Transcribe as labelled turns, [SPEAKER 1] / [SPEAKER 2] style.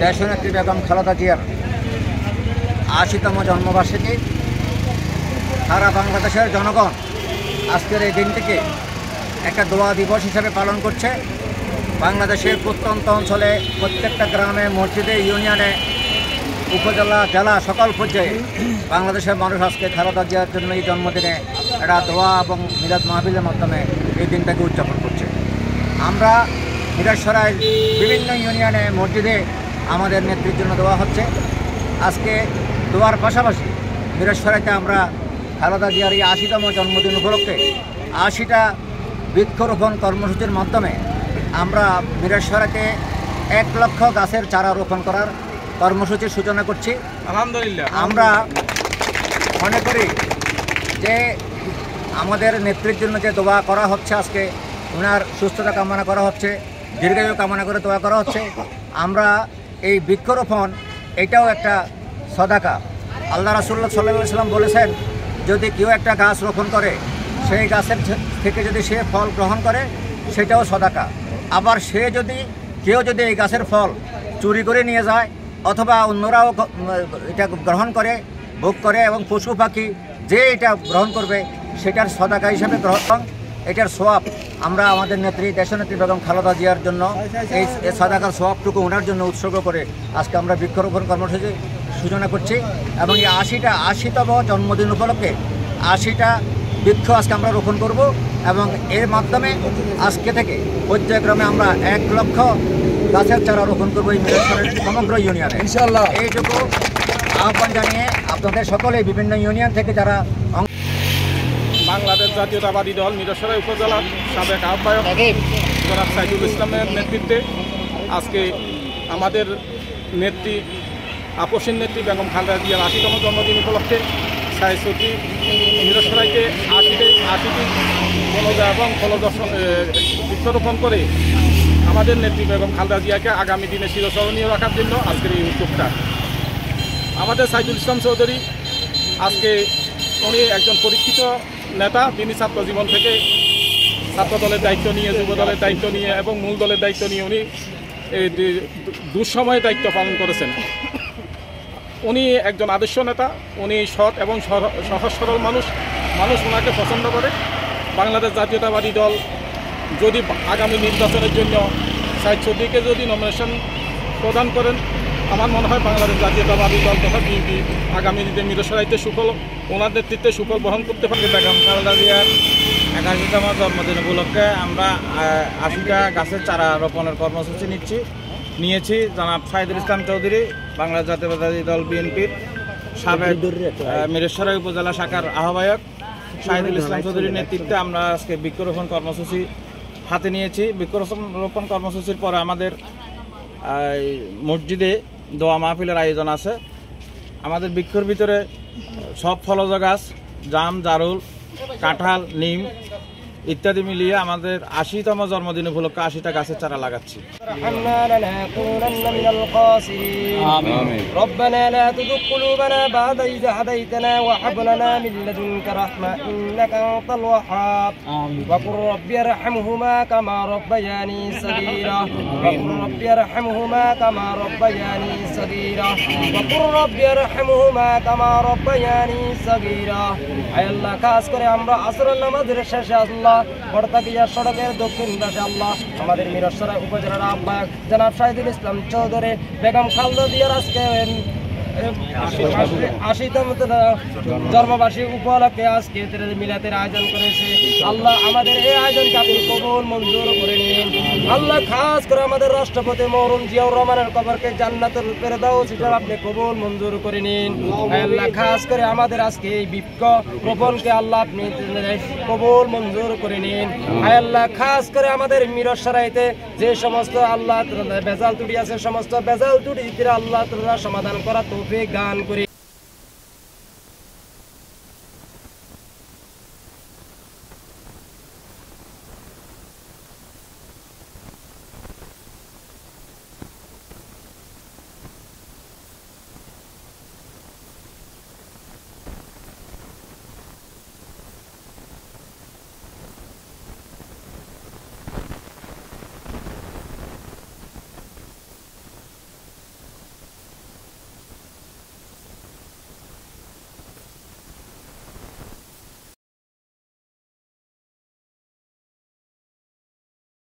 [SPEAKER 1] দেশনেত্রী বেগম খালেদা জিয়ার ৮০তম জন্মবার্ষিকী সারা বাংলাদেশের জনগণ আজকের এই দিনটিকে একটা দোয়া দিবস হিসেবে পালন করছে। বাংলাদেশের প্রত্যন্ত অঞ্চলে প্রত্যেকটা গ্রামে, মসজিদে, ইউনিয়নে, উপজেলা, জেলা সকল পর্যায়ে বাংলাদেশের মানুষ আজকে খালেদা জিয়ার জন্য এই জন্মদিনে একটা দোয়া এবং মিলাদ মাহফিলের মাধ্যমে এই দিনটাকে উদযাপন করছে। আমরা মিরসরাইয়ের বিভিন্ন ইউনিয়নে, মসজিদে আমাদের নেত্রীর জন্য দোয়া হচ্ছে। আজকে দোয়ার পাশাপাশি মিরসরাইতে আমরা খালেদা জিয়ার এই ৮০তম জন্মদিন উপলক্ষে ৮০টা বৃক্ষরোপণ কর্মসূচির মাধ্যমে আমরা মিরসরাইতে ১ লক্ষ গাছের চারা রোপণ করার কর্মসূচির সূচনা করছি।
[SPEAKER 2] আলহামদুলিল্লাহ।
[SPEAKER 1] আমরা মনে করি যে আমাদের নেত্রীর জন্য যে দোয়া করা হচ্ছে, আজকে ওনার সুস্থতা কামনা করা হচ্ছে, দীর্ঘায়ু কামনা করে দোয়া করা হচ্ছে। আমরা এই বৃক্ষরোপণ এটাও একটা সদাকা। আল্লাহ রাসূলুল্লাহ সাল্লাল্লাহু আলাইহি ওয়াসাল্লাম বলেছেন, যদি কেউ একটা গাছ রোপণ করে, সেই গাছের থেকে যদি সে ফল গ্রহণ করে সেটাও সদাকা। আবার কেউ যদি এই গাছের ফল চুরি করে নিয়ে যায় অথবা অন্যরাও এটা গ্রহণ করে, ভোগ করে এবং পশু পাখি যে এটা গ্রহণ করবে সেটার সদাকা হিসাবে গ্রহণ, এটার সোয়াব আমরা আমাদের নেত্রী দেশনেত্রী বেগম খালেদা জিয়ার জন্য এই সদাকার সোয়াবটুকু ওনার জন্য উৎসর্গ করে আজকে আমরা বৃক্ষরোপণ কর্মসূচি সূচনা করছি। এবং এই ৮০তম জন্মদিন উপলক্ষে ৮০টা বৃক্ষ আজকে আমরা রোপণ করব এবং এর মাধ্যমে আজকে থেকে পর্যায়ক্রমে আমরা ১ লক্ষ গাছের চারা রোপণ করবো এই মিরসরাইয়ের সমগ্র ইউনিয়নে ইনশাআল্লাহ। এইটুকু আহ্বান জানিয়ে আপনাদের সকলে বিভিন্ন ইউনিয়ন থেকে যারা
[SPEAKER 2] বাংলাদেশ জাতীয়তাবাদী দল মিরসরাই উপজেলার সাবেক আহ্বায়ক জনাব সাইদুল ইসলামের নেতৃত্বে আজকে আমাদের নেত্রী, আপসীন নেত্রী বেগম খালেদা জিয়ার ৮০তম জন্মদিন উপলক্ষে সাইসুদ্দি মিরসরাইতে ৮০টি বনজ এবং ফলদর্শন বৃক্ষরোপণ করে আমাদের নেত্রী বেগম খালেদা জিয়াকে আগামী দিনে চিরস্মরণীয় রাখার জন্য আজকের এই উদ্যোগটা। আমাদের সাইদুল ইসলাম চৌধুরী আজকে উনি একজন পরীক্ষিত নেতা। তিনি ছাত্র জীবন থেকে ছাত্র দলের দায়িত্ব নিয়ে, যুব দলের দায়িত্ব নিয়ে এবং মূল দলের দায়িত্ব নিয়ে উনি এই দুঃসময়ে দায়িত্ব পালন করেছেন। উনি একজন আদর্শ নেতা, উনি সৎ এবং সহজ সরল মানুষ ওনাকে পছন্দ করে। বাংলাদেশ জাতীয়তাবাদী দল যদি আগামী নির্বাচনের জন্য সাইদ চৌধুরীকে যদি নমিনেশন প্রদান করেন, আমার মনে হয় বাংলাদেশ জাতীয়তাবাদী দল তথা বিএনপি আগামী দিনে মিরসরাইতে ওনার নেতৃত্বে সুফল বহন করতে পারবে।
[SPEAKER 3] বেগম খালেদা জিয়ার ৮১তম জন্মদিন উপলক্ষে আমরা ৮০টা গাছের চারা রোপণের কর্মসূচি নিয়েছি। জনাব সাইদুল ইসলাম চৌধুরী, বাংলাদেশ জাতীয়তাবাদী দল বিএনপির সাবেক মিরসরাই উপজেলা শাখার আহ্বায়ক সাইদুল ইসলাম চৌধুরীর নেতৃত্বে আমরা আজকে বৃক্ষরোপণ কর্মসূচি হাতে নিয়েছি। বৃক্ষরোপণ কর্মসূচির পরে আমাদের মসজিদে দোয়া মাহফিলের আয়োজন আছে। আমাদের বৃক্ষর ভিতরে সব ফলজ গাছ, জাম, জারুল, কাঁঠাল, নিম ইত্যাদি মিলিয়ে আমাদের ৮০তম জন্মদিন উপলক্ষে ৮০টা গাছের চারা লাগাচ্ছি।
[SPEAKER 4] ربنا لا تزغ قلوبنا بعد إذ هديتنا وهب لنا من لدنك رحمة إنك أنت الوهاب وقل رب ارحمهما كما ربياني صغيرا وقل رب ارحمهما كما ربياني صغيرا وقل رب ارحمهما كما ربياني صغيرا। আয় আল্লাহ, খাস করে আমরা আসরের নামাজের শেষে আল্লাহ বড়তাকিয়া সড়কের দক্ষিণ পাশে আল্লাহ আমাদের মিরসরাই উপজেলার আহ্বায়ক জনাব সাইদুল ইসলাম চৌধুরী বেগম খালেদা জিয়ার আজকে ৮০তম জন্মবার্ষিকী উপলক্ষে আজকে মিলাদের আয়োজন করেছে। আল্লাহ আমাদের এই আয়োজনকে আপনি কবুল মঞ্জুর করে নিন। আল্লাহ, খাস করে আমাদের রাষ্ট্রপতি মরহুম জিয়াউর রহমানের কবরকে জান্নাতুল ফেরদাউস হিসেবে আপনি কবুল মঞ্জুর করে নিন। আল্লাহ, খাস করে আমাদের আজকে এই বৃক্ষ রোপণকে আল্লাহ আপনি কবুল মঞ্জুর করে নিন। আল্লাহ, খাস করে আমাদের মিরসরাইতে যে সমস্ত আল্লাহ বেজাল ত্রুটি আছে, সমস্ত বেজাল ত্রুটি আল্লাহ সমাধান করা তৌফিক দান করি।